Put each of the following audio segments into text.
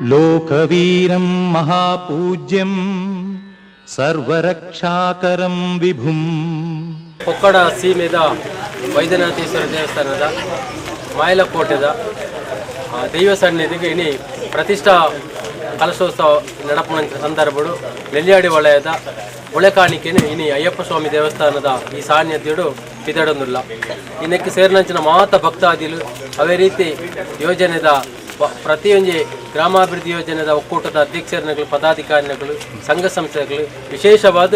ಲೋಕವೀರಂ ಮಹಾಪೂಜ್ಯಂ ಸರ್ವರಕ್ಷಾಕರಂ ವಿಭುಂ. ಕೊಕ್ಕಡ ಸೀಮೆದ ವೈದ್ಯನಾಥೇಶ್ವರ ದೇವಸ್ಥಾನದ ಮಾಯಲಕೋಟೆದ ದೈವ ಸನ್ನಿಧಿಗೆ ಇನಿ ಪ್ರತಿಷ್ಠಾ ಕಲಶೋತ್ಸವ ನಡಪುನ ಸಂದರ್ಭಡು ನೆಲ್ಯಾಡಿ ವಲಯದ ಉಳೆಕಾಣಿಕೆನು ಇನಿ ಅಯ್ಯಪ್ಪ ಸ್ವಾಮಿ ದೇವಸ್ಥಾನದ ಈ ಸಾನ್ನಿಧ್ಯಡು ಪಿದಡೊಂದುಲ್ಲ. ಇನ್ನಕ್ಕೆ ಸೇರಿನಂಚಿನ ಮಾತ ಭಕ್ತಾದಿಲು ಅವೇ ರೀತಿ ಯೋಜನೆದ ಪ್ರತಿಯೊಂದು ಗ್ರಾಮಾಭಿವೃದ್ಧಿ ಯೋಜನೆದ ಒಕ್ಕೂಟದ ಅಧ್ಯಕ್ಷರುಗಳು, ಪದಾಧಿಕಾರಿಗಳು, ಸಂಘ ಸಂಸ್ಥೆಗಳು, ವಿಶೇಷವಾದ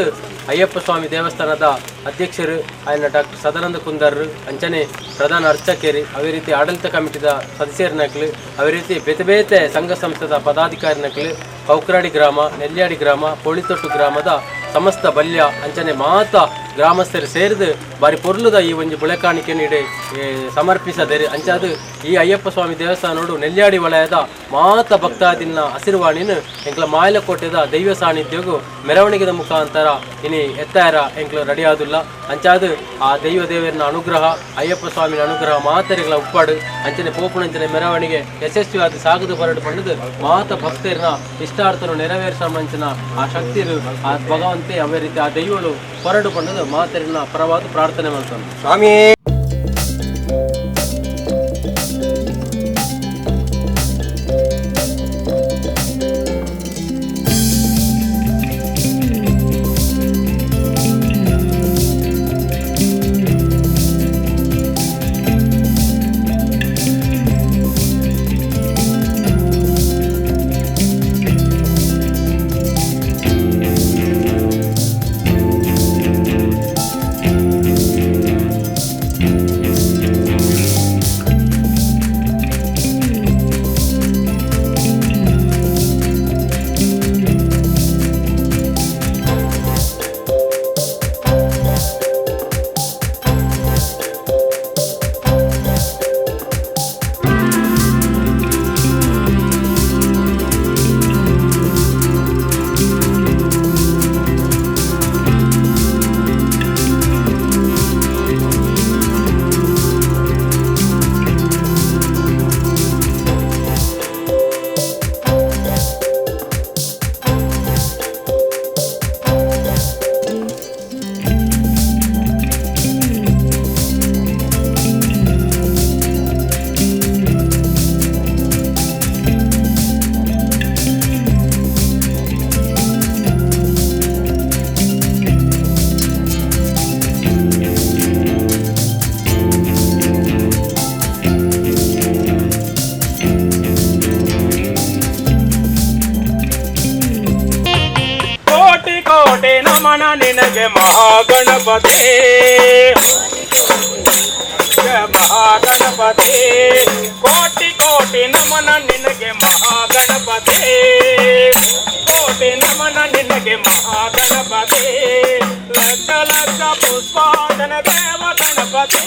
ಅಯ್ಯಪ್ಪ ಸ್ವಾಮಿ ದೇವಸ್ಥಾನದ ಅಧ್ಯಕ್ಷರು ಆಯ್ನ ಡಾಕ್ಟರ್ ಸದಾನಂದ ಕುಂದರ್ರು, ಅಂಚನೆ ಪ್ರಧಾನ ಅರ್ಚಕರು, ಅವೇ ರೀತಿ ಆಡಳಿತ ಕಮಿಟಿದ ಸದಸ್ಯರನಗಳು, ಅವೇ ರೀತಿ ಬೇತೆ ಬೇತೆ ಸಂಘ ಸಂಸ್ಥೆದ ಪದಾಧಿಕಾರಿನಗಳು, ಕೌಕ್ರಾಡಿ ಗ್ರಾಮ, ನೆಲ್ಯಾಡಿ ಗ್ರಾಮ, ಪೋಳಿತೊಟ್ಟು ಗ್ರಾಮದ ಸಮಸ್ತ ಬಲ್ಯ ಅಂಚನೆ ಮಾತ ಗ್ರಾಮಸ್ಥರು ಸೇರಿದು ಬಾರಿ ಪೊರ್ಲುದ ಈ ಒಂದು ಬುಳೆಕಾಣಿಕೆ ನೀಡಿ ಸಮರ್ಪಿಸದರೆ ಅಂಚಾದು ಈ ಅಯ್ಯಪ್ಪ ಸ್ವಾಮಿ ದೇವಸ್ಥಾನೋಡು ನೆಲ್ಯಾಡಿ ವಲಯದ ಮಾತ ಭಕ್ತಾದಿನ ಹಸಿರುವಾಣಿನ ಎಂಕ್ಲ ಮಾಯಲಕೋಟೆದ ದೈವ ಸಾನ್ನಿಧ್ಯಗೂ ಮೆರವಣಿಗೆದ ಮುಖಾಂತರ ಇನಿ ಎತ್ತಾರ ಎಂಕ್ಲು ರೆಡಿಯಾದಿಲ್ಲ. ಅಂಚಾದು ಆ ದೇವರನ್ನ ಅನುಗ್ರಹ, ಅಯ್ಯಪ್ಪ ಸ್ವಾಮಿನ ಅನುಗ್ರಹ ಮಾತರಿಗಳ ಉಪ್ಪಾಡು ಅಂಚನೆ ಪೋಪುಣಂಚನೆ ಮೆರವಣಿಗೆ ಯಶಸ್ವಿಯಾಗಿ ಸಾಗದು ಹೊರಡು ಪಡೆದು ಮಾತ ಭಕ್ತರನ್ನ ಇಷ್ಟಾರ್ಥನು ನೆರವೇರಿಸಮಂಚಿನ ಆ ಶಕ್ತಿರು ಆ ಭಗವಂತೆ ಅವೇ ರೀತಿ ಆ ದೈವಗಳು ಹೊರಡು ಪಡೆದು ಮಾತರಿನ ಪರವಾದ ಪ್ರಾರ್ಥನೆ ಮಾಡ್ತಾನೆ. ಸ್ವಾಮಿ ನಮನ ನಿನಗೆ ಮಹಾಗಣಪತಿ, ಮಹಾಗಣಪತಿ, ಕೋಟಿ ಕೋಟಿ ನಮನ ನಿನಗೆ ಮಹಾಗಣಪತಿ, ಕೋಟಿ ನಮನ ನಿನಗೆ ಮಹಾಗಣಪತಿ, ಲಕ್ಷ ಲಕ್ಷ ಪುಷ್ಪಾದನ ದೇವ ಗಣಪತಿ,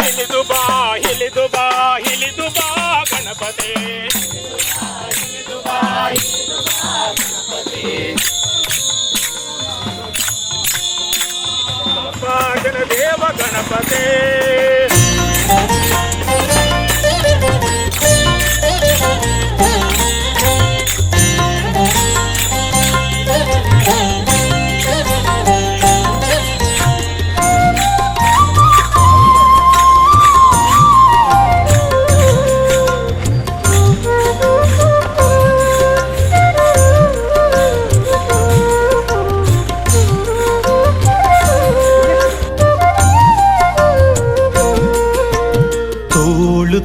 ಹಿಲಿದು ಬಾ ಹಿಲಿದು ಬಾ ಹಿಲಿದು ಬಾ ಗಣಪತಿ, ಹಿಲಿದು ಬಾ ಹಿಲಿದು ಬಾ ಗಣಪತಿ, ದೇವ ಗಣಪತಿ.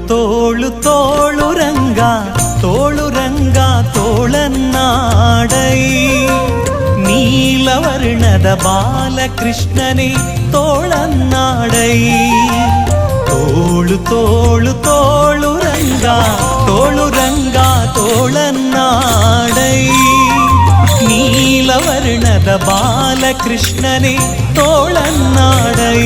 ತೋಳು ತೋಳು ರಂಗ ತೋಳು ರಂಗ ತೋಳನ್ನಾಡೈ, ನೀಲವರ್ಣದ ಬಾಲಕೃಷ್ಣನೇ ತೋಳನ್ನಾಡೈ. ತೋಳು ತೋಳು ತೋಳು ರಂಗ ತೋಳು ರಂಗ ತೋಳನ್ನಾಡೈ, ನೀಲವರ್ಣದ ಬಾಲಕೃಷ್ಣನೇ ತೋಳನ್ನಾಡೈ.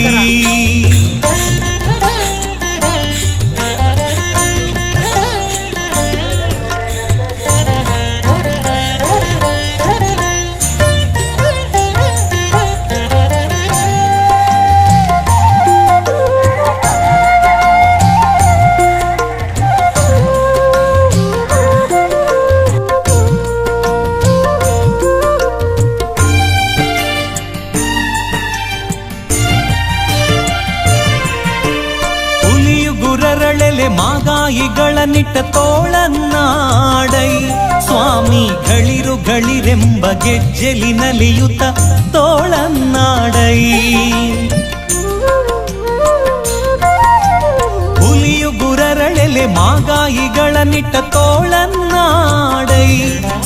ಮಾಗಾಯಿಗಳನ್ನಿಟ್ಟ ತೋಳನ್ನಾಡೈ ಸ್ವಾಮಿ ಗಳಿರು ಗಳಿರೆಂಬ ಗೆಜ್ಜೆಲಿನಲಿಯುತ ತೋಳನ್ನಾಡೈ ಹುಲಿಯು ಗುರರಳೆಲೆ ಮಾಗಾಯಿಗಳನ್ನಿಟ್ಟ ತೋಳನ್ನಾಡೈ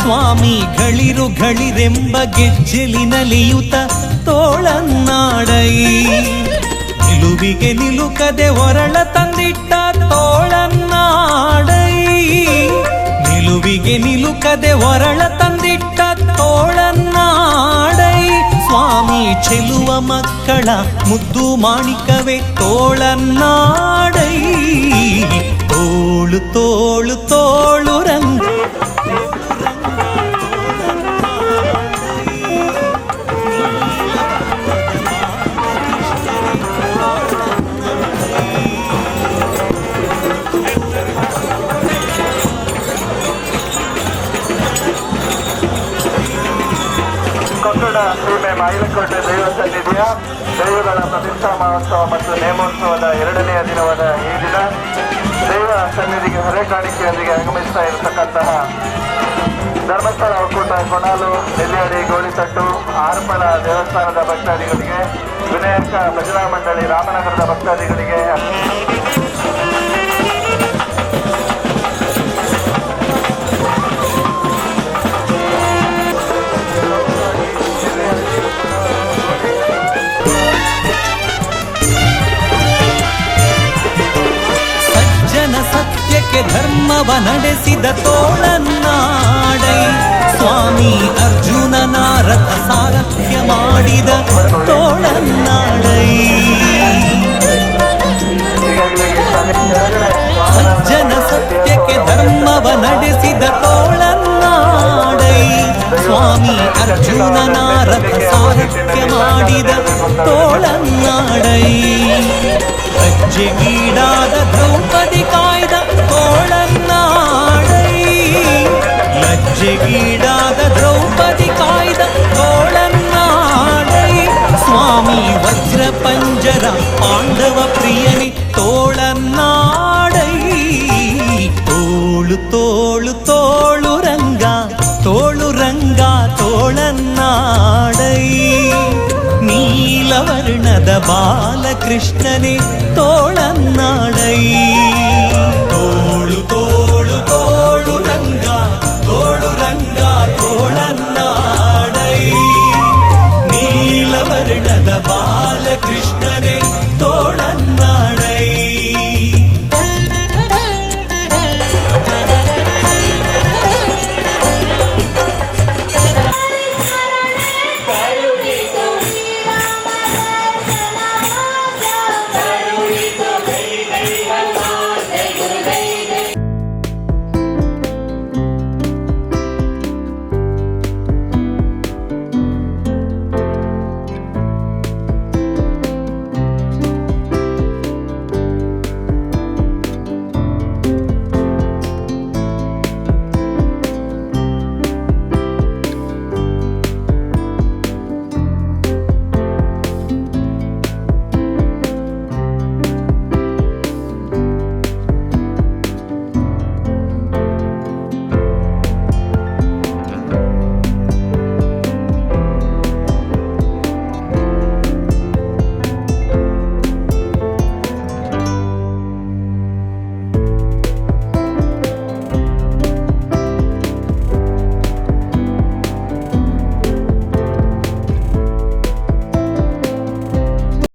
ಸ್ವಾಮಿ ಗಳಿರು ಗಳಿರೆಂಬ ಗೆಜ್ಜೆಲಿನಲಿಯುತ ತೋಳನ್ನಾಡೈ ನಿಲುವಿಗೆ ನಿಲುಕದೆ ಹೊರಳ ತಂದಿಟ್ಟ ತೋಳನ್ನಾಡೈ ನಿಲುವಿಗೆ ನಿಲುಕದೆ ಹೊರಳ ತಂದಿಟ್ಟ ತೋಳನ್ನಾಡೈ ಸ್ವಾಮಿ ಚೆಲುವ ಮಕ್ಕಳ ಮುದ್ದು ಮಾಣಿಕವೇ ತೋಳನ್ನಾಡೈ ತೋಳು ತೋಳು ತೋಳು ರಂಗ ಕೊಕ್ಕಡ ಸೀಮೆ ಮಾಯಿಲಕೋಟೆ ದೈವ ಸನ್ನಿಧಿಯ ದೈವಗಳ ಪ್ರತಿಷ್ಠಾ ಮಹೋತ್ಸವ ಮತ್ತು ನೇಮೋತ್ಸವದ 2ನೇ ದಿನವಾದ ಈ ದಿನ ದೈವ ಸನ್ನಿಧಿಗೆ ಹೊರೆ ಕಾಣಿಕೆಯೊಂದಿಗೆ ಆಗಮಿಸ್ತಾ ಇರತಕ್ಕಂತಹ ಧರ್ಮಸ್ಥಳ ಒಕ್ಕೂಟ ಕೊಣಾಲು ನೆಲ್ಲಿಯಡಿ ಗೋಳಿತಟ್ಟು ಆರ್ಪಳ ದೇವಸ್ಥಾನದ ಭಕ್ತಾದಿಗಳಿಗೆ ವಿನಾಯಕ ಭಜನಾ ಮಂಡಳಿ ರಾಮನಗರದ ಭಕ್ತಾದಿಗಳಿಗೆ ಸತ್ಯಕ್ಕೆ ಧರ್ಮವ ನಡೆಸಿದ ತೋಳನ್ನಾಡೈ ಸ್ವಾಮಿ ಅರ್ಜುನನ ರಥ ಸಾರಥ್ಯ ಮಾಡಿದ ತೋಳನ್ನಾಡೈ ಸಜ್ಜನ ಸತ್ಯಕ್ಕೆ ಧರ್ಮವ ನಡೆಸಿದ ತೋಳನ್ನಾಡೈ ಸ್ವಾಮಿ ಅರ್ಜುನನ ರಥ ಸಾರಥ್ಯ ಮಾಡಿದ ತೋಳನ್ನಾಡೈ ಲಜ್ಜೆಗೀಡಾದ ದ್ರೌಪದಿ ಕಾಯ್ದ ತೋಳನ್ನಾಡೈ ಲಜ್ಜೆಗೀಡಾದ ದ್ರೌಪದಿ ಕಾಯ್ದ ತೋಳನ್ನಾಡೈ ಸ್ವಾಮಿ ವಜ್ರ ಪಂಜರ ಪಾಂಡವ ಪ್ರಿಯನಿ ತೋಳನ್ನಾಡೈ ತೋಳು ತೋಳು ತೋಳು ರಂಗ ತೋಳನ್ನಾಡೈ ನೀಲವರ್ಣದ ಬಾಲಕೃಷ್ಣನೇ ತೋಳನ್ನಾಡೈ ತೋಳು